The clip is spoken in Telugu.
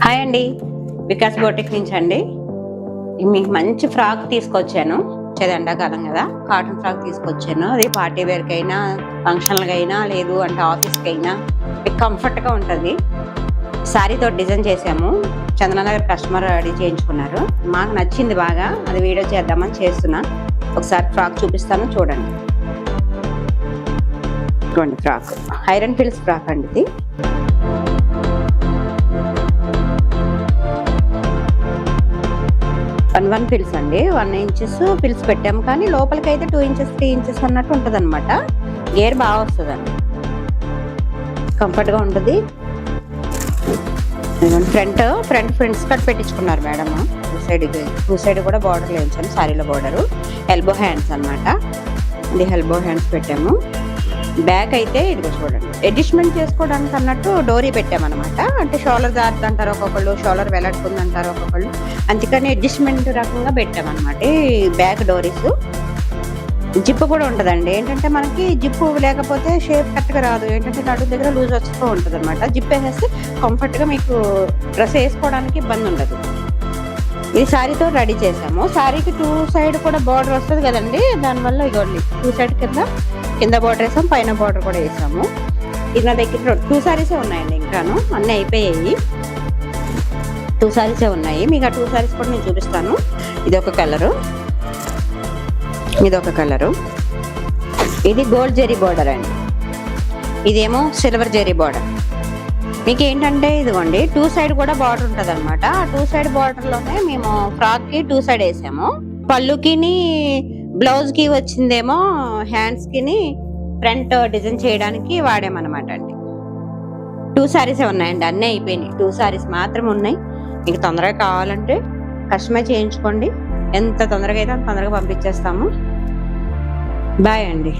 హాయ్ అండి, వికాస్ బోటిక్ నుంచి అండి. మీకు మంచి ఫ్రాక్ తీసుకొచ్చాను. ఎండాకాలం కదా, కాటన్ ఫ్రాక్ తీసుకొచ్చాను. అది పార్టీ వేర్కి అయినా, ఫంక్షన్లకి అయినా, లేదు అంటే ఆఫీస్కి అయినా మీకు కంఫర్ట్గా ఉంటుంది. శారీతో డిజైన్ చేసాము. చందననగర్ కస్టమర్ రెడీ చేయించుకున్నారు. మాకు నచ్చింది బాగా, అది వీడియో చేద్దామని చేస్తున్నా. ఒకసారి ఫ్రాక్ చూపిస్తాను, చూడండి. ఇటువంటి ఫ్రాక్ ఐరన్ ఫిల్స్ ఫ్రాక్ అండి. ఇది 1 ఫిల్స్ అండి. 1 ఇంచెస్ ఫిల్స్ పెట్టాము, కానీ లోపలికి అయితే 2 ఇంచెస్ 3 ఇంచెస్ అన్నట్టు ఉంటుంది అనమాట. గేర్ బాగా వస్తుందండి, కంఫర్ట్గా ఉంటుంది. ఫ్రంట్ కట్ పెట్టించుకున్నారు మేడం. టూ సైడ్ కూడా బార్డర్ వేయించాను. శారీలో బార్డరు ఎల్బో హ్యాండ్స్ అనమాట. ఇది ఎల్బో హ్యాండ్స్ పెట్టాము. బ్యాక్ అయితే ఇదిగో చూడండి, అడ్జస్ట్మెంట్ చేసుకోవడానికి అన్నట్టు డోరీ పెట్టామన్నమాట. అంటే షోల్డర్ జారుతుంది అంటారు ఒక్కొక్కళ్ళు, షోల్డర్ వెలడుతుంది అంటారు ఒక్కొక్కళ్ళు. అందుకని అడ్జస్ట్మెంట్ రకంగా పెట్టామన్నమాట ఈ బ్యాక్ డోరీస్. జిప్ కూడా ఉంటుందండి. ఏంటంటే మనకి జిప్పు లేకపోతే షేప్ కరెక్ట్గా రాదు. ఏంటంటే నడుము దగ్గర లూజ్ వస్తూ ఉంటుంది అనమాట. జిప్ వేసేస్తే కంఫర్ట్గా మీకు డ్రెస్ వేసుకోవడానికి ఇబ్బంది ఉండదు. ఇది శారీతో రెడీ చేసాము. శారీకి 2 సైడ్ కూడా బార్డర్ వస్తుంది కదండి, దానివల్ల ఇగోండి 2 సైడ్ కింద బార్డర్ వేసాం, పైన బార్డర్ కూడా వేసాము. ఇది నా దగ్గర 2 శారీసే ఉన్నాయండి. ఇంకాను అన్నీ అయిపోయాయి. 2 శారీసే ఉన్నాయి. మీకు ఆ 2 శారీస్ కూడా నేను చూపిస్తాను. ఇదొక కలరు, ఇదొక కలరు. ఇది గోల్డ్ జెరీ బార్డర్ అండి, ఇదేమో సిల్వర్ జెరీ బార్డర్. మీకు ఏంటంటే ఇదిగోండి 2 సైడ్ కూడా బార్డర్ ఉంటుంది అనమాట. ఆ 2 సైడ్ బార్డర్లోనే మేము ఫ్రాక్కి 2 సైడ్ వేసాము. పళ్ళుకిని బ్లౌజ్కి వచ్చిందేమో హ్యాండ్స్కి ఫ్రంట్ డిజైన్ చేయడానికి వాడామన్నమాట అండి. 2 శారీసే ఉన్నాయండి, అన్నీ అయిపోయినాయి. 2 శారీస్ మాత్రం ఉన్నాయి. మీకు తొందరగా కావాలంటే కస్టమైజ్ చేయించుకోండి. ఎంత తొందరగా అయితే అంత తొందరగా పంపించేస్తాము. బాయ్ అండి.